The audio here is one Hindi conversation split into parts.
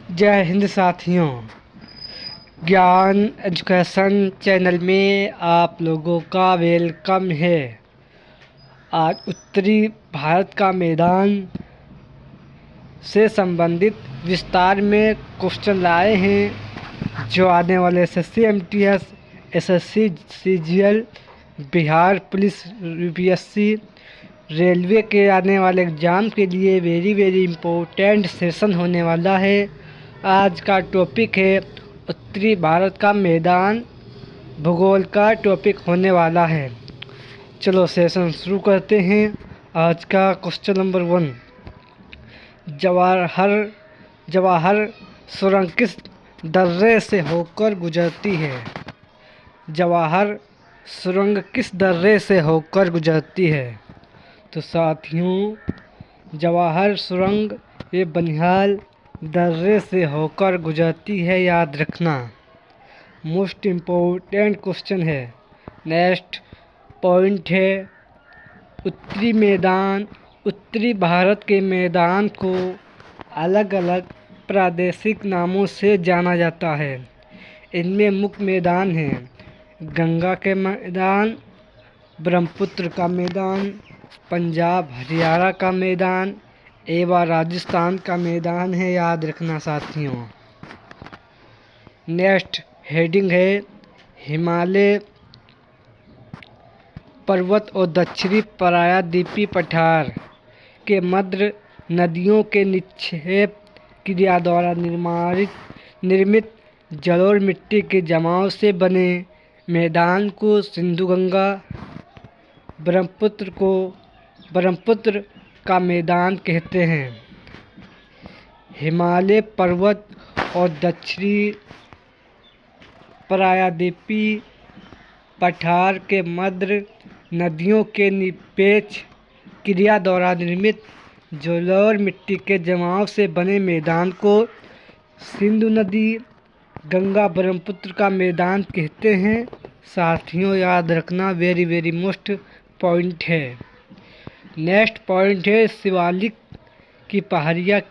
जय हिंद साथियों। ज्ञान एजुकेशन चैनल में आप लोगों का वेलकम है। आज उत्तरी भारत का मैदान से संबंधित विस्तार में क्वेश्चन लाए हैं जो आने वाले SSC MTS, SSC CGL, Bihar police UPSC, railway के आने वाले एग्ज़ाम के लिए वेरी इम्पोर्टेंट सेशन होने वाला है। आज का टॉपिक है उत्तरी भारत का मैदान, भूगोल का टॉपिक होने वाला है। चलो सेशन शुरू करते हैं। आज का क्वेश्चन नंबर 1, जवाहर सुरंग किस दर्रे से होकर गुजरती है? जवाहर सुरंग किस दर्रे से होकर गुजरती है? तो साथियों, जवाहर सुरंग ये बनिहाल दर्रे से होकर गुजरती है, याद रखना। मोस्ट इम्पोर्टेंट क्वेश्चन है। नेक्स्ट पॉइंट है उत्तरी मैदान। उत्तरी भारत के मैदान को अलग अलग प्रादेशिक नामों से जाना जाता है। इनमें मुख्य मैदान हैं गंगा के मैदान, ब्रह्मपुत्र का मैदान, पंजाब हरियाणा का मैदान एवं राजस्थान का मैदान है, याद रखना साथियों। नेक्स्ट हेडिंग है हिमालय पर्वत और दक्षिणी प्रायद्वीपीय पठार के मध्य नदियों के निक्षेप क्रिया द्वारा निर्मित जलोढ़ मिट्टी के जमाव से बने मैदान को सिंधु गंगा ब्रह्मपुत्र का मैदान कहते हैं। हिमालय पर्वत और दक्षिणी प्रायद्वीपीय पठार के मध्य नदियों के निरपेक्ष क्रिया द्वारा निर्मित जलोढ़ मिट्टी के जमाव से बने मैदान को सिंधु नदी गंगा ब्रह्मपुत्र का मैदान कहते हैं। साथियों याद रखना, वेरी मोस्ट पॉइंट है। नेक्स्ट पॉइंट है शिवालिक की पहाड़ियों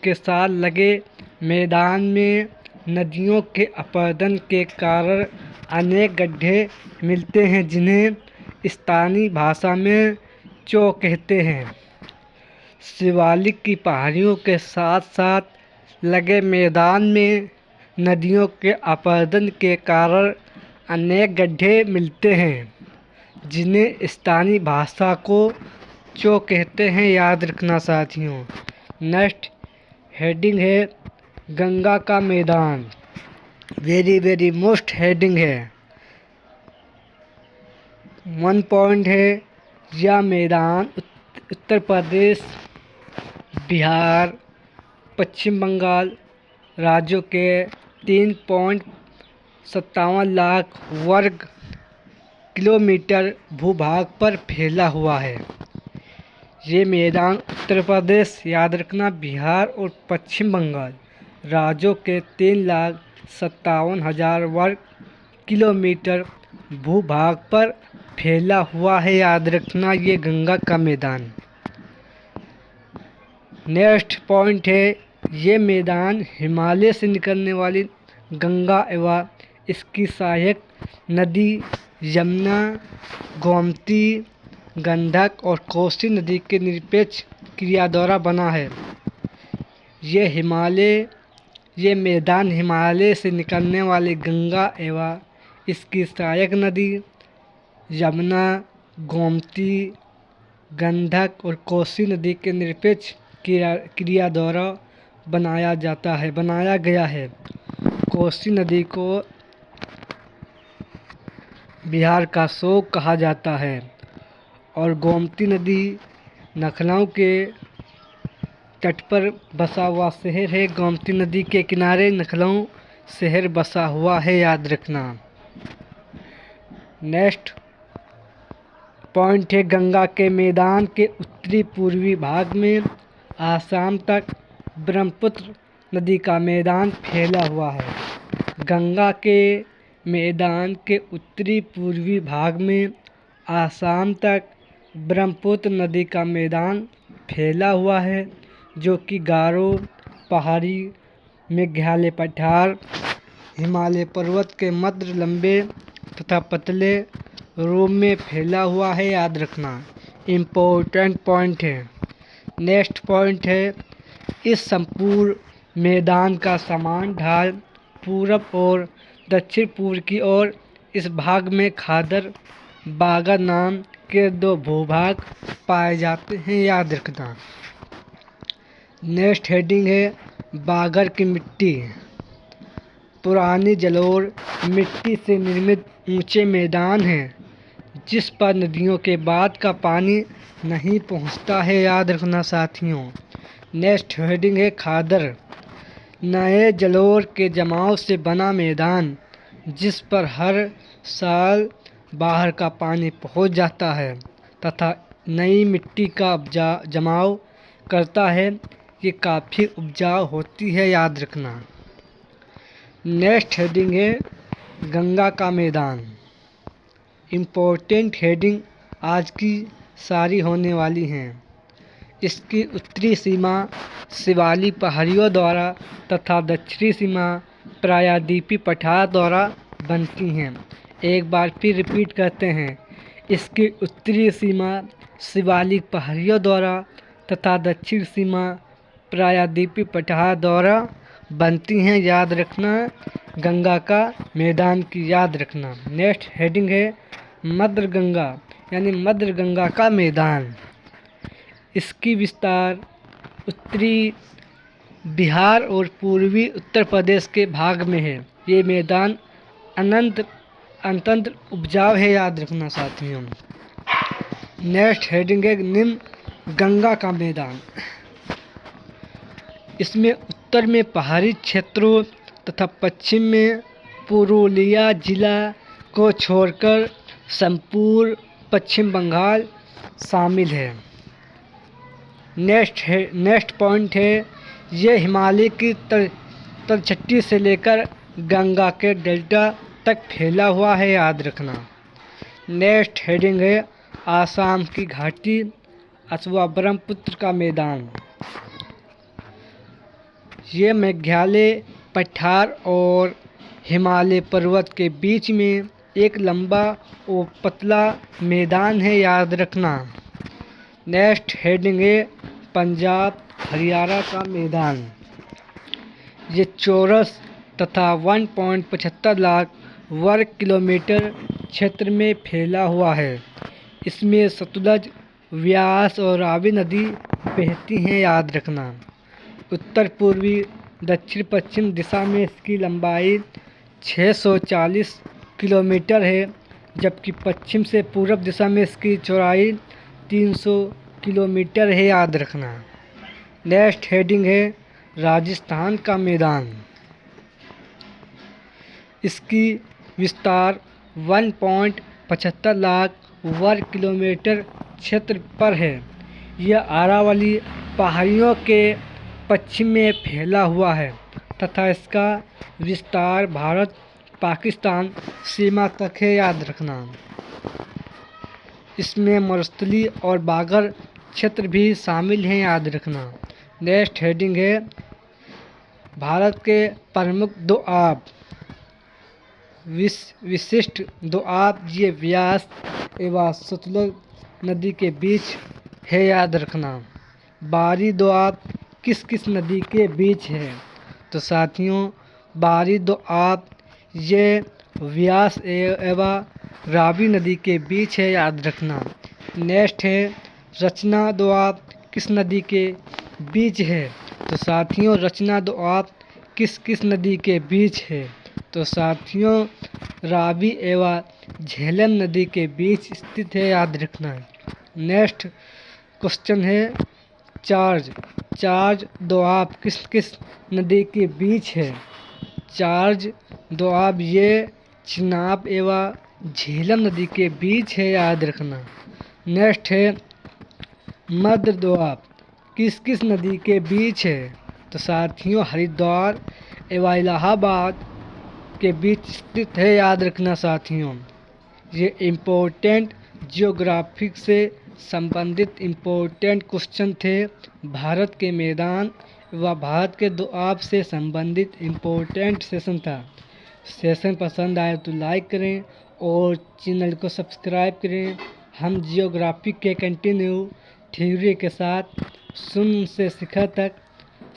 के साथ लगे मैदान में नदियों के अपरदन के कारण अनेक गड्ढे मिलते हैं जिन्हें स्थानीय भाषा में चौ कहते हैं। शिवालिक की पहाड़ियों के साथ लगे मैदान में नदियों के अपरदन के कारण अनेक गड्ढे मिलते हैं जिन्हें स्थानीय भाषा को चौ कहते हैं, याद रखना साथियों। नेक्स्ट हेडिंग है गंगा का मैदान। वेरी मोस्ट हेडिंग है। 1 पॉइंट है यह मैदान उत्तर प्रदेश, बिहार, पश्चिम बंगाल राज्यों के 3.57 लाख वर्ग किलोमीटर भूभाग पर फैला हुआ है। ये मैदान उत्तर प्रदेश, याद रखना, बिहार और पश्चिम बंगाल राज्यों के 3,57,000 वर्ग किलोमीटर भूभाग पर फैला हुआ है, याद रखना, ये गंगा का मैदान। नेक्स्ट पॉइंट है ये मैदान हिमालय से निकलने वाली गंगा एवं इसकी सहायक नदी यमुना, गोमती, गंडक और कोसी नदी के निरपेक्ष क्रिया द्वारा बना है। ये मैदान हिमालय से निकलने वाली गंगा एवं इसकी सहायक नदी यमुना, गोमती, गंडक और कोसी नदी के निरपेक्ष क्रिया द्वारा बनाया गया है। कोसी नदी को बिहार का शोक कहा जाता है और गोमती नदी लखनऊ के तट पर बसा हुआ शहर है। गोमती नदी के किनारे लखनऊ शहर बसा हुआ है, याद रखना। नेक्स्ट पॉइंट है गंगा के मैदान के उत्तरी पूर्वी भाग में आसाम तक ब्रह्मपुत्र नदी का मैदान फैला हुआ है। गंगा के मैदान के उत्तरी पूर्वी भाग में आसाम तक ब्रह्मपुत्र नदी का मैदान फैला हुआ है। जो कि गारो पहाड़ी, मेघालय पठार, हिमालय पर्वत के मध्य लंबे तथा पतले रूप में फैला हुआ है, याद रखना। इम्पोर्टेंट पॉइंट है। नेक्स्ट पॉइंट है, इस संपूर्ण मैदान का समान ढाल पूरब और दक्षिण पूर्व की ओर। इस भाग में खादर बागर नाम के 2 भूभाग पाए जाते हैं, याद रखना। नेक्स्ट हेडिंग है, बागर की मिट्टी। पुरानी जलोढ़ मिट्टी से निर्मित ऊंचे मैदान हैं, जिस पर नदियों के बाद का पानी नहीं पहुंचता है, याद रखना साथियों। नेक्स्ट हेडिंग है, खादर। नए जलोढ़ के जमाव से बना मैदान, जिस पर हर साल बाहर का पानी पहुंच जाता है तथा नई मिट्टी का जमाव करता है। ये काफ़ी उपजाऊ होती है, याद रखना। नेक्स्ट हेडिंग है, गंगा का मैदान। इम्पोर्टेंट हेडिंग आज की सारी होने वाली हैं। इसकी उत्तरी सीमा शिवालिक पहाड़ियों द्वारा तथा दक्षिणी सीमा प्रायद्वीपीय पठार द्वारा बनती हैं। एक बार फिर रिपीट करते हैं, इसकी उत्तरी सीमा शिवालिक पहाड़ियों द्वारा तथा दक्षिण सीमा प्रायद्वीपीय पठार द्वारा बनती हैं, याद रखना। गंगा का मैदान की याद रखना। नेक्स्ट हेडिंग है, मध्य गंगा यानी मध्य गंगा का मैदान। इसकी विस्तार उत्तरी बिहार और पूर्वी उत्तर प्रदेश के भाग में है। ये मैदान अत्यंत उपजाऊ है, याद रखना साथियों। नेक्स्ट हेडिंग है, निम्न गंगा का मैदान। इसमें उत्तर में पहाड़ी क्षेत्रों तथा पश्चिम में पुरुलिया जिला को छोड़कर संपूर्ण पश्चिम बंगाल शामिल है। नेक्स्ट पॉइंट है, ये हिमालय की तलछटी से लेकर गंगा के डेल्टा तक फैला हुआ है, याद रखना। नेक्स्ट हेडिंग है, आसाम की घाटी अथवा ब्रह्मपुत्र का मैदान। ये मेघालय पठार और हिमालय पर्वत के बीच में एक लंबा और पतला मैदान है, याद रखना। नेक्स्ट हेडिंग है, पंजाब हरियाणा का मैदान। ये चौरस तथा 1.75 लाख वर्ग किलोमीटर क्षेत्र में फैला हुआ है। इसमें सतलज, व्यास और रावी नदी बहती हैं, याद रखना। उत्तर पूर्वी दक्षिण पश्चिम दिशा में इसकी लंबाई 640 किलोमीटर है, जबकि पश्चिम से पूर्व दिशा में इसकी चौड़ाई 300 किलोमीटर है, याद रखना। नेक्स्ट हेडिंग है, राजस्थान का मैदान। इसकी विस्तार 1.75 लाख वर्ग किलोमीटर क्षेत्र पर है। यह अरावली पहाड़ियों के पश्चिम में फैला हुआ है तथा इसका विस्तार भारत पाकिस्तान सीमा तक है, याद रखना। इसमें मरुस्थली और बागर क्षेत्र भी शामिल हैं, याद रखना। नेक्स्ट हेडिंग है, भारत के प्रमुख दोआब। विशिष्ट दोआब ये व्यास एवं सतलज नदी के बीच है, याद रखना। बारी दोआब किस किस नदी के बीच है? तो साथियों, बारी दोआब ये व्यास एवं रावी नदी के बीच है, याद रखना। नेक्स्ट है, रचना दोआब किस नदी के बीच है? तो साथियों, रचना दोआब किस किस नदी के बीच है? तो साथियों, रावी एवं झेलम नदी के बीच स्थित है, याद रखना। नेक्स्ट क्वेश्चन है, चार्ज दोआब किस किस नदी के बीच है? चार्ज दोआब ये चिनाब एवं झेलम नदी के बीच है, याद रखना। नेक्स्ट है, मध्य दोआब किस किस नदी के बीच है? तो साथियों, हरिद्वार एवं इलाहाबाद के बीच स्थित है, याद रखना साथियों। ये इम्पोर्टेंट जियोग्राफिक से संबंधित इम्पोर्टेंट क्वेश्चन थे। भारत के मैदान व भारत के दुआब से संबंधित इम्पोर्टेंट सेशन था। सेशन पसंद आए तो लाइक करें और चैनल को सब्सक्राइब करें। हम जियोग्राफी के कंटिन्यू थ्योरी के साथ शून्य से शिखर तक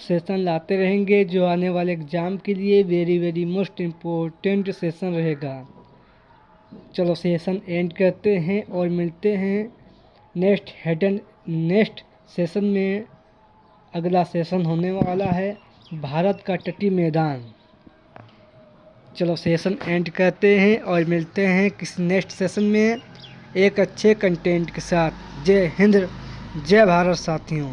सेशन लाते रहेंगे, जो आने वाले एग्ज़ाम के लिए वेरी मोस्ट इम्पोर्टेंट सेशन रहेगा। चलो सेशन एंड करते हैं और मिलते हैं नेक्स्ट सेशन में। अगला सेशन होने वाला है भारत का तटीय मैदान। चलो सेशन एंड करते हैं और मिलते हैं किसी नेक्स्ट सेशन में एक अच्छे कंटेंट के साथ। जय हिंद, जय भारत साथियों।